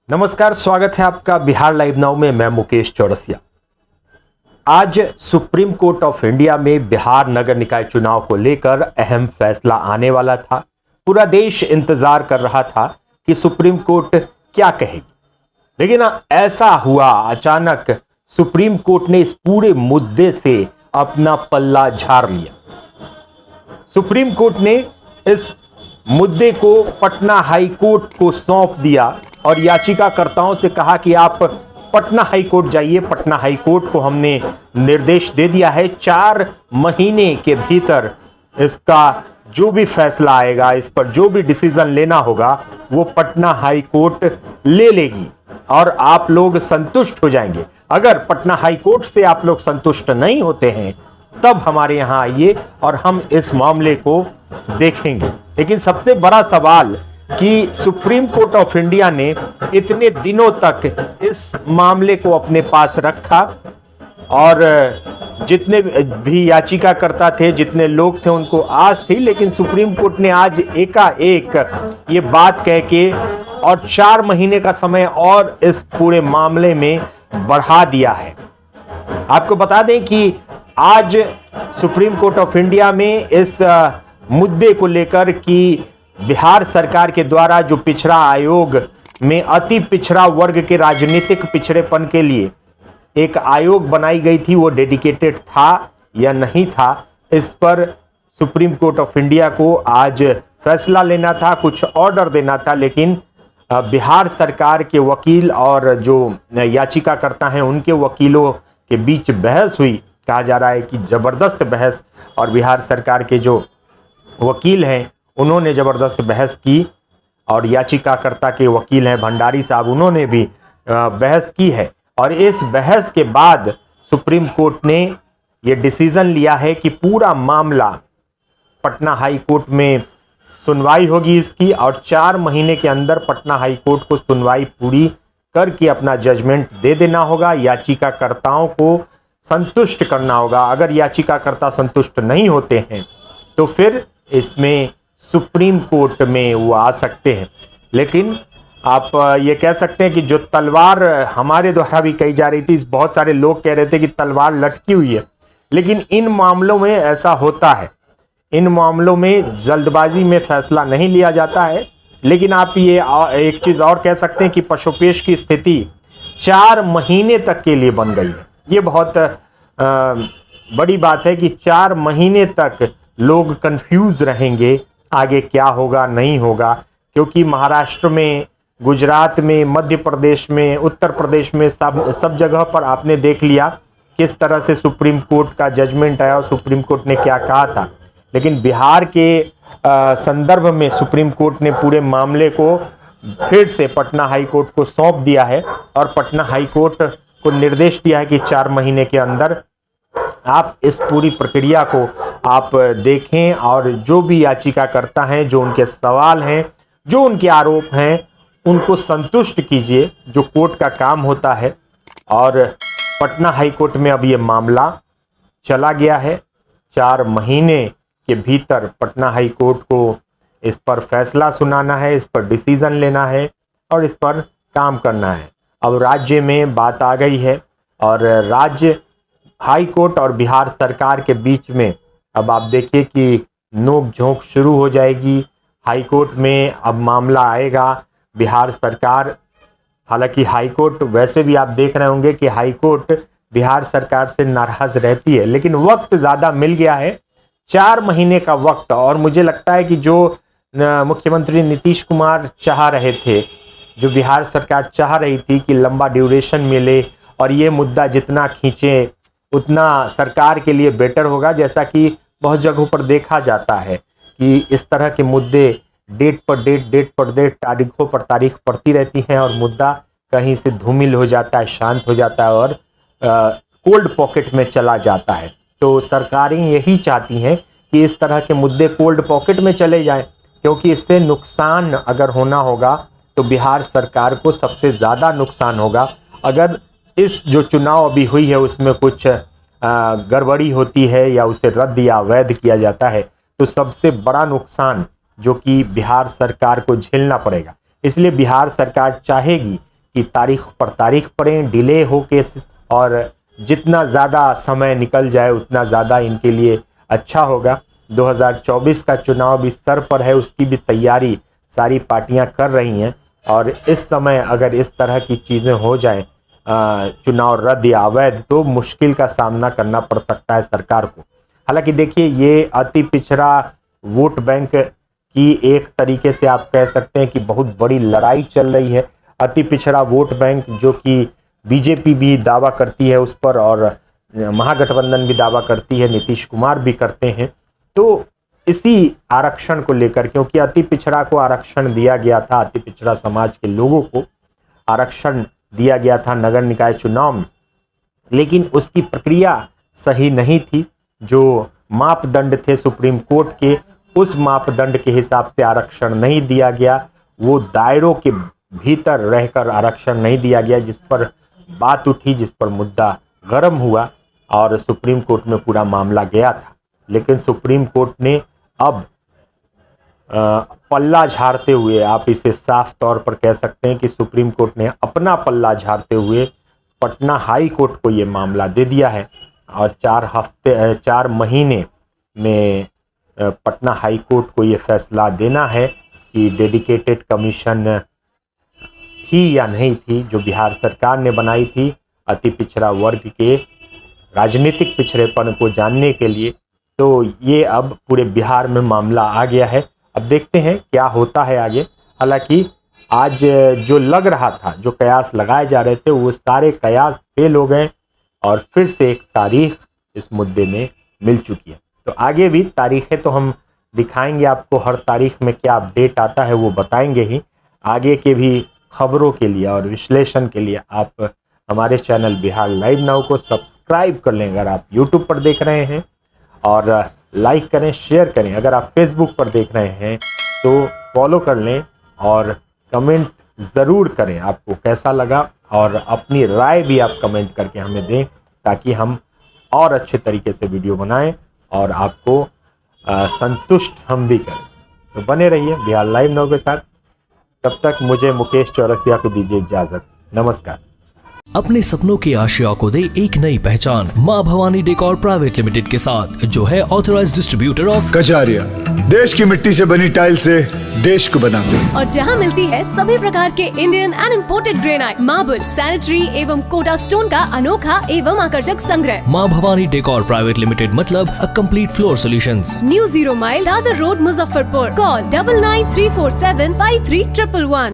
नमस्कार, स्वागत है आपका बिहार लाइव नाउ में। मैं मुकेश चौरसिया। आज सुप्रीम कोर्ट ऑफ इंडिया में बिहार नगर निकाय चुनाव को लेकर अहम फैसला आने वाला था। पूरा देश इंतजार कर रहा था कि सुप्रीम कोर्ट क्या कहेगी, लेकिन ऐसा हुआ अचानक सुप्रीम कोर्ट ने इस पूरे मुद्दे से अपना पल्ला झाड़ लिया। सुप्रीम कोर्ट ने इस मुद्दे को पटना हाई कोर्ट को सौंप दिया और याचिकाकर्ताओं से कहा कि आप पटना हाई कोर्ट जाइए। पटना हाई कोर्ट को हमने निर्देश दे दिया है, 4 महीने के भीतर इसका जो भी फैसला आएगा, इस पर जो भी डिसीजन लेना होगा वो पटना हाई कोर्ट ले लेगी और आप लोग संतुष्ट हो जाएंगे। अगर पटना हाई कोर्ट से आप लोग संतुष्ट नहीं होते हैं तब हमारे यहां आइए और हम इस मामले को देखेंगे। लेकिन सबसे बड़ा सवाल कि सुप्रीम कोर्ट ऑफ इंडिया ने इतने दिनों तक इस मामले को अपने पास रखा और जितने भी याचिकाकर्ता थे, जितने लोग थे, उनको आस थी, लेकिन सुप्रीम कोर्ट ने आज एकाएक ये बात कह के और 4 महीने का समय और इस पूरे मामले में बढ़ा दिया है। आपको बता दें कि आज सुप्रीम कोर्ट ऑफ इंडिया में इस मुद्दे को लेकर कि बिहार सरकार के द्वारा जो पिछड़ा आयोग में अति पिछड़ा वर्ग के राजनीतिक पिछड़ेपन के लिए एक आयोग बनाई गई थी, वो डेडिकेटेड था या नहीं था, इस पर सुप्रीम कोर्ट ऑफ इंडिया को आज फैसला लेना था, कुछ ऑर्डर देना था। लेकिन बिहार सरकार के वकील और जो याचिकाकर्ता हैं उनके वकीलों के बीच बहस हुई। कहा जा रहा है कि जबरदस्त बहस, और बिहार सरकार के जो वकील हैं उन्होंने जबरदस्त बहस की और याचिकाकर्ता के वकील हैं भंडारी साहब, उन्होंने भी बहस की है। और इस बहस के बाद सुप्रीम कोर्ट ने ये डिसीजन लिया है कि पूरा मामला पटना हाई कोर्ट में सुनवाई होगी इसकी, और 4 महीने के अंदर पटना हाई कोर्ट को सुनवाई पूरी करके अपना जजमेंट दे देना होगा। याचिकाकर्ताओं को संतुष्ट करना होगा। अगर याचिकाकर्ता संतुष्ट नहीं होते हैं तो फिर इसमें सुप्रीम कोर्ट में वो आ सकते हैं। लेकिन आप ये कह सकते हैं कि जो तलवार हमारे द्वारा भी कही जा रही थी, बहुत सारे लोग कह रहे थे कि तलवार लटकी हुई है, लेकिन इन मामलों में ऐसा होता है। इन मामलों में जल्दबाजी में फैसला नहीं लिया जाता है। लेकिन आप ये एक चीज़ और कह सकते हैं कि पशुपेश की स्थिति 4 महीने तक के लिए बन गई है। ये बहुत बड़ी बात है कि 4 महीने तक लोग कंफ्यूज रहेंगे आगे क्या होगा नहीं होगा, क्योंकि महाराष्ट्र में, गुजरात में, मध्य प्रदेश में, उत्तर प्रदेश में सब जगह पर आपने देख लिया किस तरह से सुप्रीम कोर्ट का जजमेंट आया और सुप्रीम कोर्ट ने क्या कहा था। लेकिन बिहार के संदर्भ में सुप्रीम कोर्ट ने पूरे मामले को फिर से पटना हाई कोर्ट को सौंप दिया है और पटना हाई कोर्ट को निर्देश दिया है कि 4 महीने के अंदर आप इस पूरी प्रक्रिया को आप देखें और जो भी याचिकाकर्ता हैं, जो उनके सवाल हैं, जो उनके आरोप हैं, उनको संतुष्ट कीजिए, जो कोर्ट का काम होता है। और पटना हाई कोर्ट में अब ये मामला चला गया है। 4 महीने के भीतर पटना हाई कोर्ट को इस पर फैसला सुनाना है, इस पर डिसीजन लेना है और इस पर काम करना है। अब राज्य में बात आ गई है और राज्य हाई कोर्ट और बिहार सरकार के बीच में अब आप देखिए कि नोक झोंक शुरू हो जाएगी। हाई कोर्ट में अब मामला आएगा। बिहार सरकार, हालांकि हाई कोर्ट, वैसे भी आप देख रहे होंगे कि हाई कोर्ट बिहार सरकार से नाराज रहती है, लेकिन वक्त ज़्यादा मिल गया है, 4 महीने का वक्त। और मुझे लगता है कि जो मुख्यमंत्री नीतीश कुमार चाह रहे थे, जो बिहार सरकार चाह रही थी कि लंबा ड्यूरेशन मिले और ये मुद्दा जितना खींचे उतना सरकार के लिए बेटर होगा। जैसा कि बहुत जगहों पर देखा जाता है कि इस तरह के मुद्दे डेट पर डेट, तारीखों पर तारीख पड़ती रहती हैं और मुद्दा कहीं से धूमिल हो जाता है, शांत हो जाता है और कोल्ड पॉकेट में चला जाता है। तो सरकारें यही चाहती हैं कि इस तरह के मुद्दे कोल्ड पॉकेट में चले जाएं, क्योंकि इससे नुकसान अगर होना होगा तो बिहार सरकार को सबसे ज़्यादा नुकसान होगा। अगर इस जो चुनाव अभी हुई है उसमें कुछ गड़बड़ी होती है या उसे रद्द या अवैध किया जाता है तो सबसे बड़ा नुकसान जो कि बिहार सरकार को झेलना पड़ेगा। इसलिए बिहार सरकार चाहेगी कि तारीख पर तारीख पड़ें, डिले हो के, और जितना ज़्यादा समय निकल जाए उतना ज़्यादा इनके लिए अच्छा होगा। 2024 का चुनाव भी सर पर है, उसकी भी तैयारी सारी पार्टियां कर रही हैं, और इस समय अगर इस तरह की चीज़ें हो जाए, चुनाव रद्द या अवैध, तो मुश्किल का सामना करना पड़ सकता है सरकार को। हालांकि देखिए, ये अति पिछड़ा वोट बैंक की एक तरीके से आप कह सकते हैं कि बहुत बड़ी लड़ाई चल रही है। अति पिछड़ा वोट बैंक जो कि बीजेपी भी दावा करती है उस पर, और महागठबंधन भी दावा करती है, नीतीश कुमार भी करते हैं। तो इसी आरक्षण को लेकर, क्योंकि अति पिछड़ा को आरक्षण दिया गया था, अति पिछड़ा समाज के लोगों को आरक्षण दिया गया था नगर निकाय चुनाव में, लेकिन उसकी प्रक्रिया सही नहीं थी। जो मापदंड थे सुप्रीम कोर्ट के, उस मापदंड के हिसाब से आरक्षण नहीं दिया गया, वो दायरों के भीतर रहकर आरक्षण नहीं दिया गया, जिस पर बात उठी, जिस पर मुद्दा गर्म हुआ और सुप्रीम कोर्ट में पूरा मामला गया था। लेकिन सुप्रीम कोर्ट ने अब पल्ला झाड़ते हुए, आप इसे साफ तौर पर कह सकते हैं कि सुप्रीम कोर्ट ने अपना पल्ला झाड़ते हुए पटना हाई कोर्ट को ये मामला दे दिया है, और 4 महीने में पटना हाई कोर्ट को ये फैसला देना है कि डेडिकेटेड कमीशन थी या नहीं थी, जो बिहार सरकार ने बनाई थी अति पिछड़ा वर्ग के राजनीतिक पिछड़ेपन को जानने के लिए। तो ये अब पूरे बिहार में मामला आ गया है। अब देखते हैं क्या होता है आगे। हालांकि आज जो लग रहा था, जो कयास लगाए जा रहे थे, वो सारे कयास फेल हो गए, और फिर से एक तारीख इस मुद्दे में मिल चुकी है। तो आगे भी तारीखें तो हम दिखाएंगे आपको, हर तारीख में क्या अपडेट आता है वो बताएंगे ही। आगे के भी खबरों के लिए और विश्लेषण के लिए आप हमारे चैनल बिहार लाइव नाउ को सब्सक्राइब कर लें अगर आप यूट्यूब पर देख रहे हैं, और लाइक करें, शेयर करें। अगर आप फेसबुक पर देख रहे हैं तो फॉलो कर लें, और कमेंट ज़रूर करें आपको कैसा लगा, और अपनी राय भी आप कमेंट करके हमें दें, ताकि हम और अच्छे तरीके से वीडियो बनाएं और आपको संतुष्ट हम भी करें। तो बने रहिए बिहार लाइव नाउ के साथ। तब तक मुझे मुकेश चौरसिया को दीजिए इजाज़त। नमस्कार। अपने सपनों की आशिया को दे एक नई पहचान माँ भवानी डेकोर प्राइवेट लिमिटेड के साथ, जो है ऑथराइज्ड डिस्ट्रीब्यूटर ऑफ कजारिया। देश की मिट्टी से बनी टाइल से देश को बनाते हैं, और जहां मिलती है सभी प्रकार के Indian and imported granite, marble, sanitary एवं कोटा स्टोन का अनोखा एवं आकर्षक संग्रह। माँ भवानी डेकोर प्राइवेट लिमिटेड मतलब a complete floor solutions. New 0 mile Dadar road, Muzaffarpur. Call 9934753111।